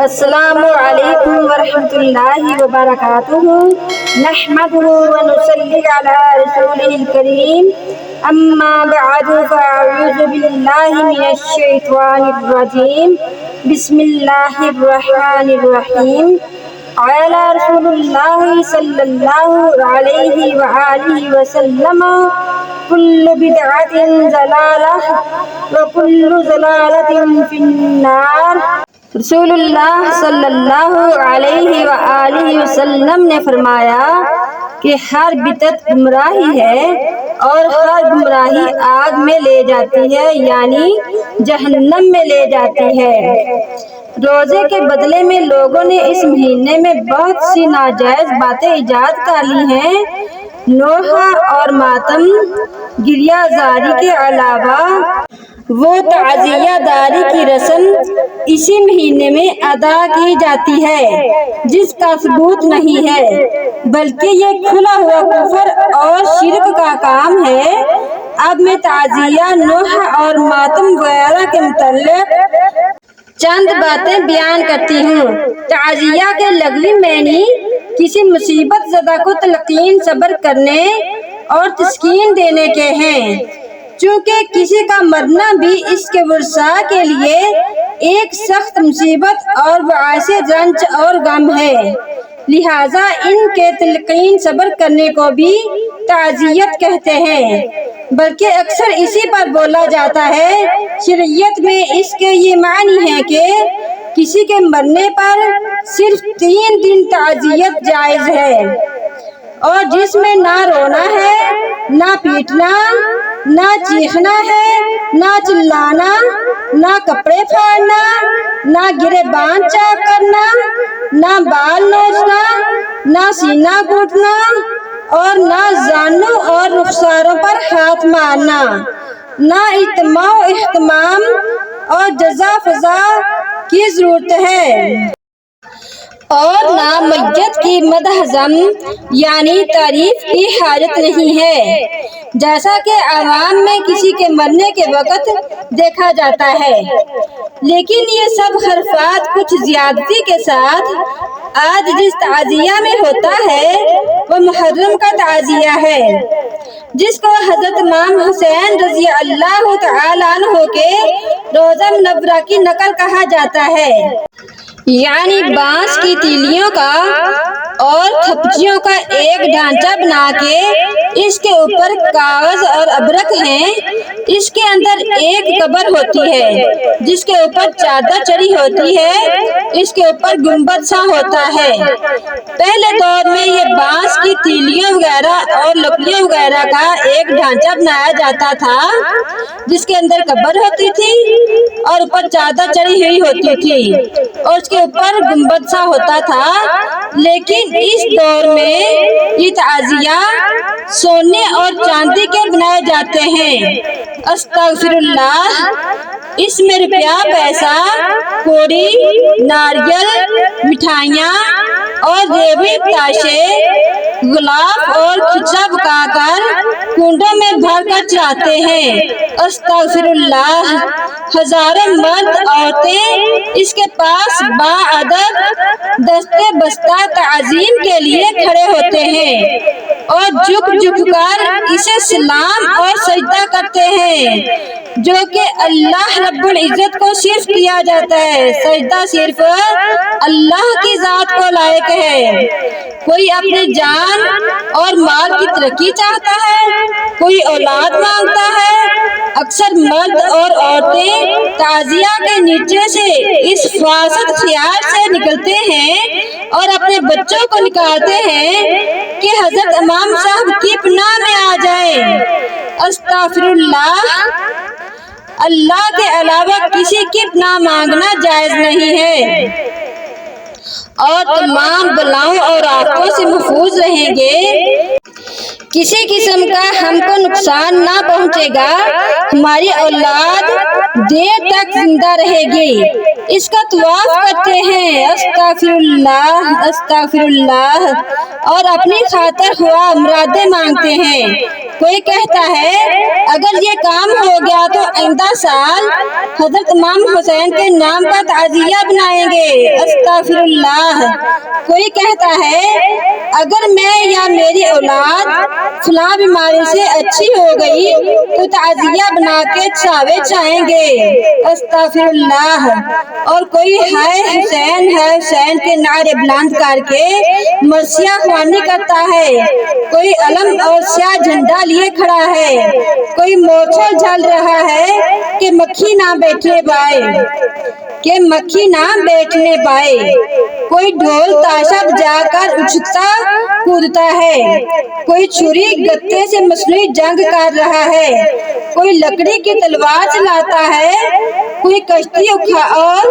السلام علیکم ورحمۃ اللہ وبرکاتہ نحمده ونصلی علی رسولہ الکریم اما بعد فاعوذ باللہ من الشیطان الرجیم بسم اللہ الرحمن الرحیم قال رسول اللہ صلی اللہ علیہ وآلہ وسلم کل بدعۃ ضلالہ وکل ضلالۃ فی النار۔ رسول اللہ صلی اللہ علیہ وآلہ وسلم نے فرمایا کہ ہر بدعت گمراہی ہے اور ہر گمراہی آگ میں لے جاتی ہے، یعنی جہنم میں لے جاتی ہے۔ روزے کے بدلے میں لوگوں نے اس مہینے میں بہت سی ناجائز باتیں ایجاد کر لی ہیں۔ نوحہ اور ماتم، گریہ زاری کے علاوہ وہ تعزیہ داری کی رسم اسی مہینے میں ادا کی جاتی ہے جس کا ثبوت نہیں ہے، بلکہ یہ کھلا ہوا کفر اور شرک کا کام ہے۔ اب میں تعزیہ، نوحہ اور ماتم وغیرہ کے متعلق چند باتیں بیان کرتی ہوں۔ تعزیہ کے لغوی معنی کسی مصیبت زدہ کو تلقین صبر کرنے اور تسکین دینے کے ہیں۔ چونکہ کسی کا مرنا بھی اس کے ورثاء کے لیے ایک سخت مصیبت اور باعث رنج اور غم ہے، لہذا ان کے تلقین صبر کرنے کو بھی تعزیت کہتے ہیں، بلکہ اکثر اسی پر بولا جاتا ہے۔ شریعت میں اس کے یہ معنی ہے کہ کسی کے مرنے پر صرف 3 دن تعزیت جائز ہے، اور جس میں نہ رونا ہے، نہ پیٹنا، نہ چیخنا ہے، نہ چلانا، نہ کپڑے پھاڑنا، نہ گریبان چاک کرنا، نہ بال نوچنا، نہ سینہ کوٹنا، اور نہ زانوں اور رخساروں پر ہاتھ مارنا، نہ اجتماع و اہتمام اور جزا فضا کی ضرورت ہے، اور نہ میت کی مدح ذم یعنی تعریف کی حاجت نہیں ہے، جیسا کہ عوام میں کسی کے مرنے کے وقت دیکھا جاتا ہے۔ لیکن یہ سب خرافات کچھ زیادتی کے ساتھ آج جس تعزیہ میں ہوتا ہے وہ محرم کا تعزیہ ہے، جس کو حضرت امام حسین رضی اللہ تعالی عنہ کے روضہ منورہ کی نقل کہا جاتا ہے، یعنی بانس کی تیلیوں کا اور تھپچیوں کا ایک ڈھانچہ بنا کے اس کے اوپر کاغذ اور ابرک ہیں، اس کے اندر ایک قبر ہوتی ہے جس کے اوپر چادر چڑھی ہوتی ہے، اس کے اوپر گنبد سا ہوتا ہے۔ پہلے دور میں یہ بانس کی تیلیوں وغیرہ اور لکڑیوں وغیرہ کا ایک ڈھانچہ بنایا جاتا تھا جس کے اندر قبر ہوتی تھی اور اوپر چادر چڑھی ہوئی ہوتی تھی اور اس کے اوپر گنبد سا ہوتا تھا۔ لیکن اس دور میں یہ تعزیہ سونے اور چاندی کے بنائے جاتے ہیں۔ استغفر اللہ۔ اس میں روپیہ، پیسہ، کوڑی، ناریل، مٹھائیاں اور ریوڑی تاشے، غلاف اور کھچڑا پکا کر کنڈوں میں بھر کر چڑھاتے ہیں۔ استغفر اللہ۔ ہزاروں مرد عورتیں اس کے پاس باعدد دستے بستہ تعظیم کے لیے کھڑے ہوتے ہیں اور جھک جھک کر اسے سلام اور سجدہ کرتے ہیں، جو کہ اللہ رب العزت کو صرف کیا جاتا ہے۔ سجدہ صرف اللہ کی ذات کو لائق ہے۔ کوئی اپنی جان اور مال کی ترقی چاہتا ہے، کوئی اولاد مانگتا ہے۔ اکثر مرد اور عورتیں تعزیہ کے نیچے سے اس فاسد خیال سے نکلتے ہیں اور اپنے بچوں کو نکالتے ہیں کہ حضرت امام صاحب کی پناہ میں آ جائیں۔ استغفر اللہ۔ اللہ کے علاوہ کسی کی پناہ مانگنا جائز نہیں ہے، اور تمام بلاؤں اور آفتوں سے محفوظ رہیں گے۔ کسی قسم کا ہم کو نقصان نہ پہنچے گا، ہماری اولاد دیر تک زندہ رہے گی۔ اس کا طواف کرتے ہیں، استغفر اللہ، استغفر اللہ، اور اپنی خاطر خواہ مرادیں مانگتے ہیں۔ کوئی کہتا ہے اگر یہ کام ہو گیا تو آئندہ سال حضرت امام حسین کے نام کا تعزیہ بنائیں گے۔ استغفر اللہ۔ کوئی کہتا ہے اگر میں یا میری اولاد فلاں بیماری سے اچھی ہو گئی تو تعزیہ بنا کے چاوے چاہیں گے، استغفر اللہ۔ اور کوئی ہے حسین کے نعرے بلند کر کے مرثیہ خوانی کرتا ہے، کوئی علم اور سیاہ جھنڈا لیے کھڑا ہے، کوئی مورچل جھل رہا ہے کہ مکھی نہ بیٹھنے پائے، کوئی ڈھول تاشا بجا کر اچھلتا کودتا ہے، کوئی چھری گتے سے مصنوعی جنگ کر رہا ہے، کوئی لکڑی کی تلوار چلاتا ہے، کوئی کشتی اور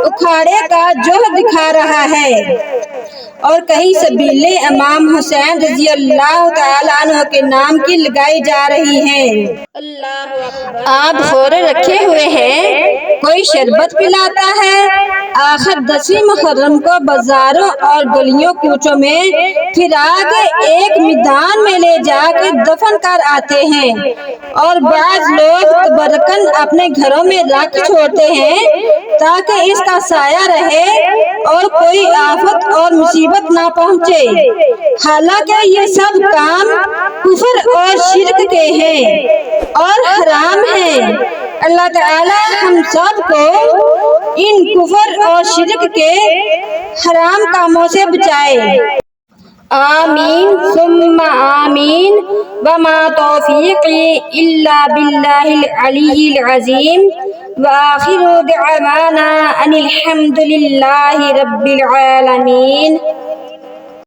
اکھاڑے کا جوہر دکھا رہا ہے، اور کہیں سبیل امام حسین رضی اللہ تعالی عنہ کے نام کی لگائی جا رہی ہیں۔ آپ ہورے رکھے ہوئے ہیں، کوئی شربت پلاتا ہے، آخر 10ویں محرم کو بازاروں اور گلیوں کوچوں میں پھرا کے ایک میدان میں لے جا کے دفن کر آتے ہیں، اور بعض لوگ تبرکن اپنے گھروں میں رکھ چھوڑتے ہیں تاکہ اس کا سایہ رہے اور کوئی آفت اور مصیبت نہ پہنچے، حالانکہ یہ سب کام کفر اور شرک کے ہیں اور حرام ہیں۔ اللہ تعالی ہم سب کو ان کفر اور شرک کے حرام کاموں سے بچائے۔ آمین ثم آمین۔ وما توفیقی الا باللہ العلی العظیم۔ وآخر دعوانا ان الحمد للہ رب العالمین۔